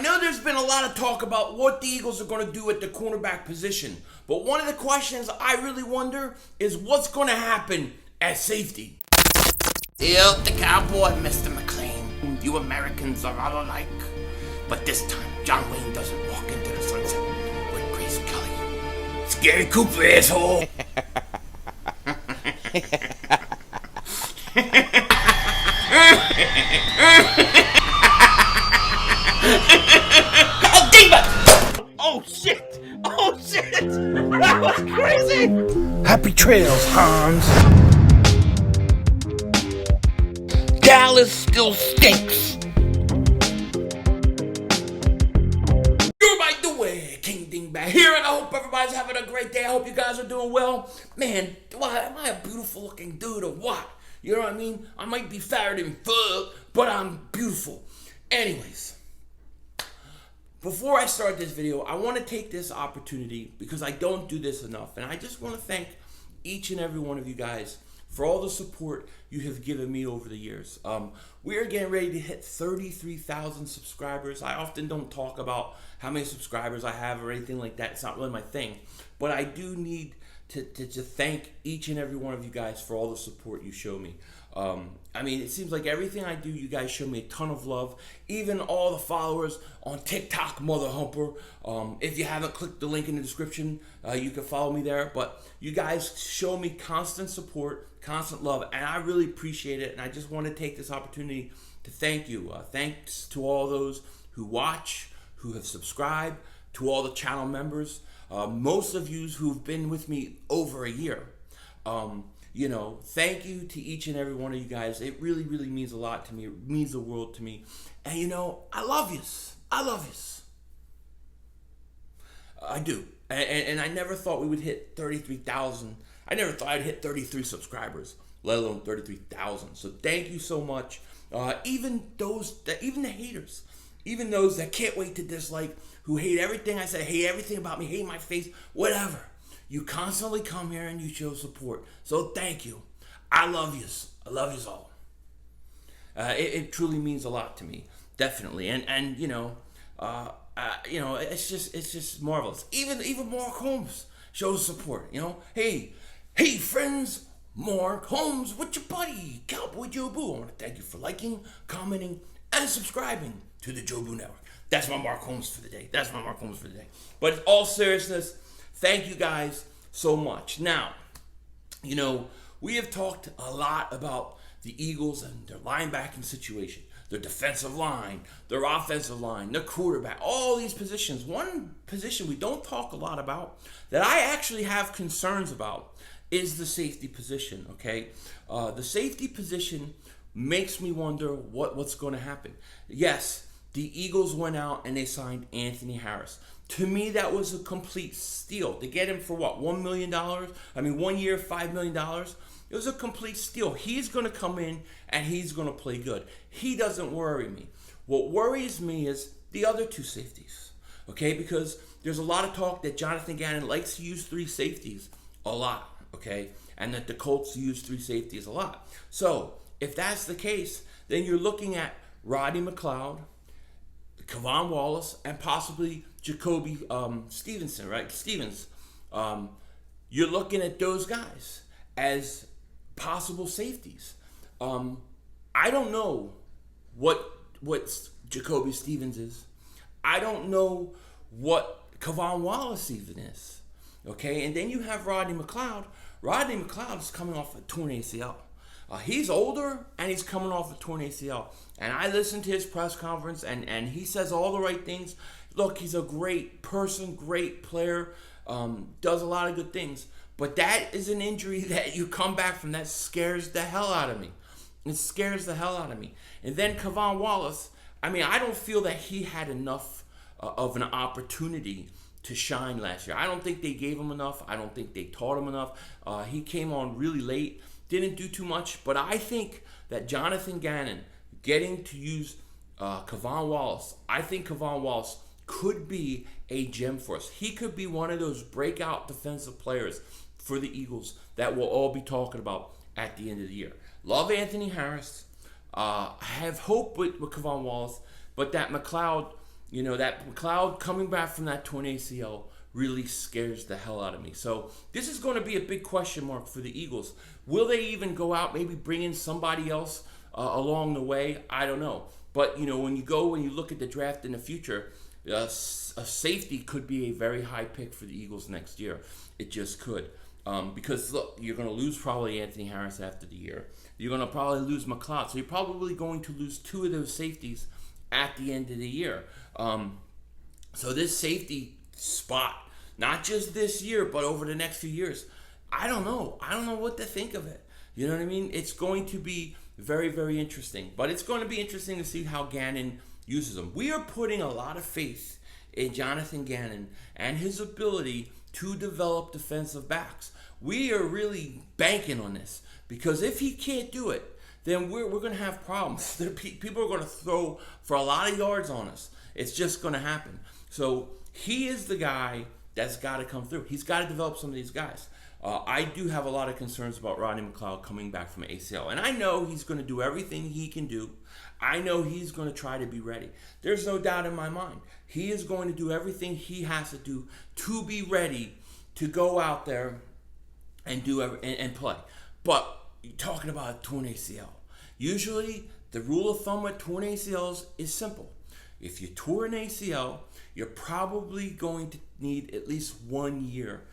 know there's been a lot of talk about what the Eagles are going to do at the cornerback position, but one of the questions I really wonder is what's going to happen at safety. Still the cowboy, Mr. McLean. You Americans are all alike. But this time, John Wayne doesn't walk into the sunset with Grace Kelly. Scary Cooper, asshole! Oh, Dingbat! Oh, shit! Oh, shit! That was crazy! Happy trails, Hans. Dallas still stinks. You're right the way, King Dingbat here, and I hope everybody's having a great day. I hope you guys are doing well. Man, am I a beautiful looking dude or what? You know what I mean? I might be fatter than fuck, but I'm beautiful. Anyways, before I start this video, I want to take this opportunity because I don't do this enough, and I just want to thank each and every one of you guys for all the support you have given me over the years. We are getting ready to hit 33,000 subscribers. I often don't talk about how many subscribers I have or anything like that. It's not really my thing. But I do need to thank each and every one of you guys for all the support you show me. I mean, it seems like everything I do, you guys show me a ton of love. Even all the followers on TikTok, Mother Humper. If you haven't clicked the link in the description, you can follow me there. But you guys show me constant support, constant love, and I really appreciate it. And I just want to take this opportunity to thank you. Thanks to all those who watch, who have subscribed, to all the channel members. Most of you who've been with me over a year. You know, thank you to each and every one of you guys. It really, really means a lot to me. It means the world to me. And you know, I love yous. I love yous. I do. And I never thought we would hit 33,000. I never thought I'd hit 33 subscribers, let alone 33,000. So thank you so much. Even the haters, even those that can't wait to dislike, who hate everything I say, hate everything about me, hate my face, whatever. You constantly come here and you show support. So thank you. I love yous. I love yous all. It truly means a lot to me, definitely. And you know, it's just marvelous. Even Mark Holmes shows support. You know, hey friends, Mark Holmes with your buddy Cowboy Joe Boo. I want to thank you for liking, commenting, and subscribing to the Joe Boo Network. That's my Mark Holmes for the day. That's my Mark Holmes for the day. But in all seriousness, thank you guys so much. Now, you know, we have talked a lot about the Eagles and their linebacking situation, their defensive line, their offensive line, their quarterback, all these positions. One position we don't talk a lot about that I actually have concerns about is the safety position, okay? The safety position makes me wonder what's going to happen. Yes, the Eagles went out and they signed Anthony Harris. To me, that was a complete steal. To get him for what, $1 million? I mean, 1 year, $5 million? It was a complete steal. He's going to come in and he's going to play good. He doesn't worry me. What worries me is the other two safeties, okay? Because there's a lot of talk that Jonathan Gannon likes to use three safeties a lot, okay? And that the Colts use three safeties a lot. So, if that's the case, then you're looking at Rodney McLeod, Kevon Wallace, and possibly Jacoby Stevens. You're looking at those guys as possible safeties. I don't know what Jacoby Stevens is. I don't know what Kevon Wallace even is. Okay, and then you have Rodney McLeod. Rodney McLeod is coming off a torn ACL. He's older and he's coming off a torn ACL. And I listened to his press conference and he says all the right things. Look, he's a great person, great player, does a lot of good things. But that is an injury that you come back from that scares the hell out of me. It scares the hell out of me. And then Kevon Wallace, I mean, I don't feel that he had enough of an opportunity to shine last year. I don't think they gave him enough. I don't think they taught him enough. He came on really late. Didn't do too much, but I think that Jonathan Gannon getting to use Kevon Wallace, I think Kevon Wallace could be a gem for us. He could be one of those breakout defensive players for the Eagles that we'll all be talking about at the end of the year. Love Anthony Harris. I have hope with Kevon Wallace, but that McLeod, You know, that McLeod coming back from that torn ACL really scares the hell out of me. So this is going to be a big question mark for the Eagles. Will they even go out, maybe bring in somebody else along the way? I don't know. But, you know, when you look at the draft in the future, a safety could be a very high pick for the Eagles next year. It just could. Because, look, you're going to lose probably Anthony Harris after the year. You're going to probably lose McLeod. So you're probably going to lose 2 of those safeties at the end of the year. So this safety spot, not just this year, but over the next few years, I don't know. I don't know what to think of it. You know what I mean? It's going to be very, very interesting. But it's going to be interesting to see how Gannon uses them. We are putting a lot of faith in Jonathan Gannon and his ability to develop defensive backs. We are really banking on this, because if he can't do it, then we're going to have problems. People are going to throw for a lot of yards on us. It's just going to happen. So he is the guy that's got to come through. He's got to develop some of these guys. I do have a lot of concerns about Rodney McLeod coming back from ACL. And I know he's going to do everything he can do. I know he's going to try to be ready. There's no doubt in my mind. He is going to do everything he has to do to be ready to go out there and do and play. But you're talking about a torn ACL. Usually, the rule of thumb with torn ACLs is simple. If you tore an ACL, you're probably going to need at least 1 year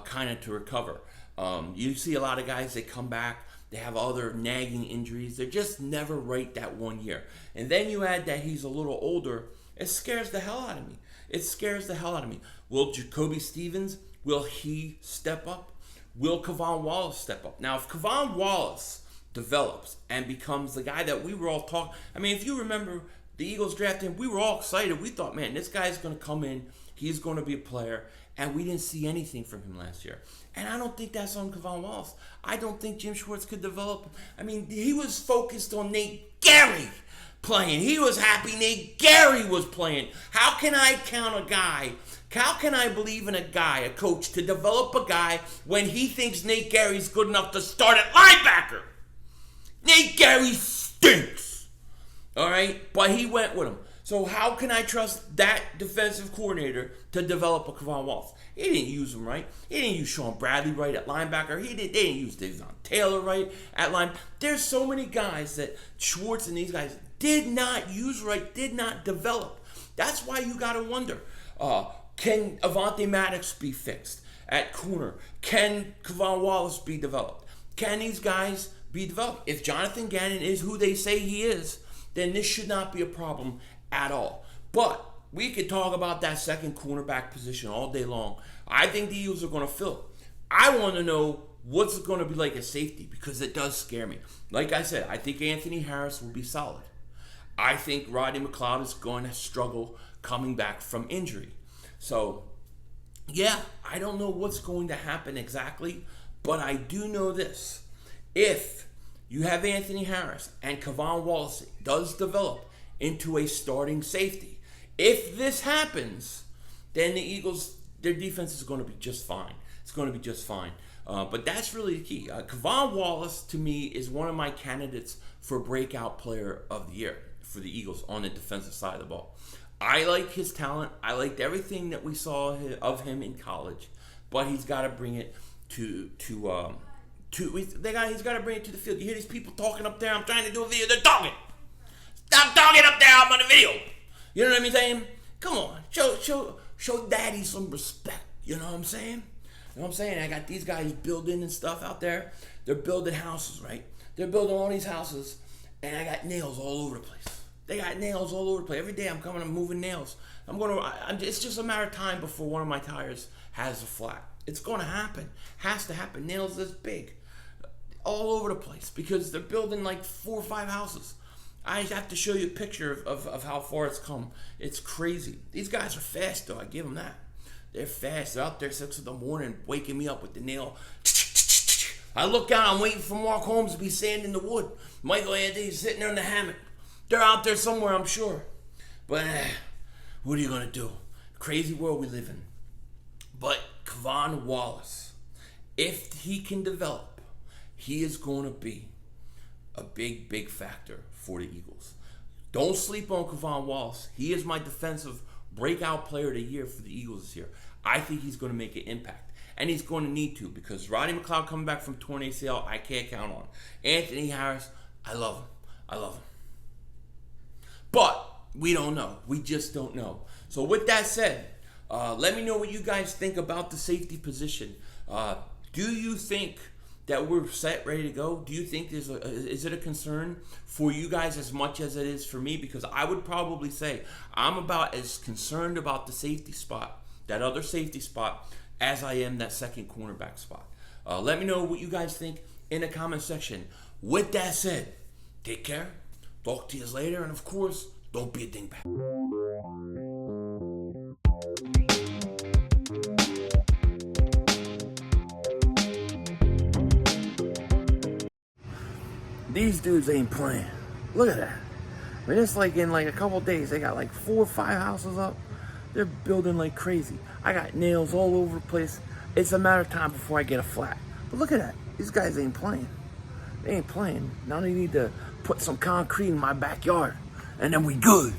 kind of to recover. You see a lot of guys, they come back, they have other nagging injuries. They're just never right that 1 year. And then you add that he's a little older, it scares the hell out of me. It scares the hell out of me. Will Jacoby Stevens, will he step up? Will Kevon Wallace step up? Now, if Kevon Wallace develops and becomes the guy that we were all talking, I mean, if you remember the Eagles drafted him, we were all excited. We thought, man, this guy's going to come in, he's going to be a player, and we didn't see anything from him last year. And I don't think that's on Kevon Wallace. I don't think Jim Schwartz could develop. I mean, he was focused on Nate Gary playing. He was happy Nate Gary was playing. How can I count a guy? How can I believe in a guy, a coach, to develop a guy when he thinks Nate Gary's good enough to start at linebacker? Nate Gary stinks. All right? But he went with him. So how can I trust that defensive coordinator to develop a Kevon Wallace? He didn't use him right. He didn't use Sean Bradley right at linebacker. They didn't use Devon Taylor right at line. There's so many guys that Schwartz and these guys did not use right, did not develop. That's why you got to wonder, can Avonte Maddox be fixed at corner? Can Kevon Wallace be developed? Can these guys be developed? If Jonathan Gannon is who they say he is, then this should not be a problem at all. But we could talk about that second cornerback position all day long. I think the Eagles are going to fill it. I want to know what's it going to be like at safety, because it does scare me. Like I said, I think Anthony Harris will be solid. I think Rodney McLeod is going to struggle coming back from injury. So, yeah, I don't know what's going to happen exactly, but I do know this. If you have Anthony Harris and Kevon Wallace does develop into a starting safety, if this happens, then the Eagles, their defense is going to be just fine. It's going to be just fine. But that's really the key. Kevon Wallace, to me, is one of my candidates for Breakout Player of the Year for the Eagles on the defensive side of the ball. I like his talent. I liked everything that we saw of him in college, but he's got to bring it he's got to bring it to the field. You hear these people talking up there? I'm trying to do a video. They're talking. Stop talking up there. I'm on the video. You know what I'm saying? Come on, show daddy some respect. You know what I'm saying? You know what I'm saying? I got these guys building and stuff out there. They're building houses, right? They're building all these houses, and I got nails all over the place. They got nails all over the place. Every day I'm moving nails. It's just a matter of time before one of my tires has a flat. It's going to happen. Has to happen. Nails this big. All over the place, because they're building like 4 or 5 houses. I have to show you a picture of how far it's come. It's crazy. These guys are fast, though. I give them that. They're fast. They're out there 6 in the morning waking me up with the nail. I look out. I'm waiting for Mark Holmes to be sanding the wood. Michael Anthony's sitting there in the hammock. They're out there somewhere, I'm sure. But what are you going to do? Crazy world we live in. But Kevon Wallace, if he can develop, he is going to be a big, big factor for the Eagles. Don't sleep on Kevon Wallace. He is my defensive breakout player of the year for the Eagles this year. I think he's going to make an impact. And he's going to need to, because Rodney McLeod coming back from torn ACL, I can't count on. Anthony Harris, I love him. I love him. But we don't know. We just don't know. So with that said, let me know what you guys think about the safety position. Do you think that we're set, ready to go? Do you think is it a concern for you guys as much as it is for me? Because I would probably say I'm about as concerned about the safety spot, that other safety spot, as I am that second cornerback spot. Let me know what you guys think in the comment section. With that said, take care. Talk to you later. And of course, don't be a dingbat. These dudes ain't playing. Look at that. I mean, it's like in like a couple days, they got like 4 or 5 houses up. They're building like crazy. I got nails all over the place. It's a matter of time before I get a flat. But look at that. These guys ain't playing. They ain't playing. Now they need to put some concrete in my backyard. And then we good.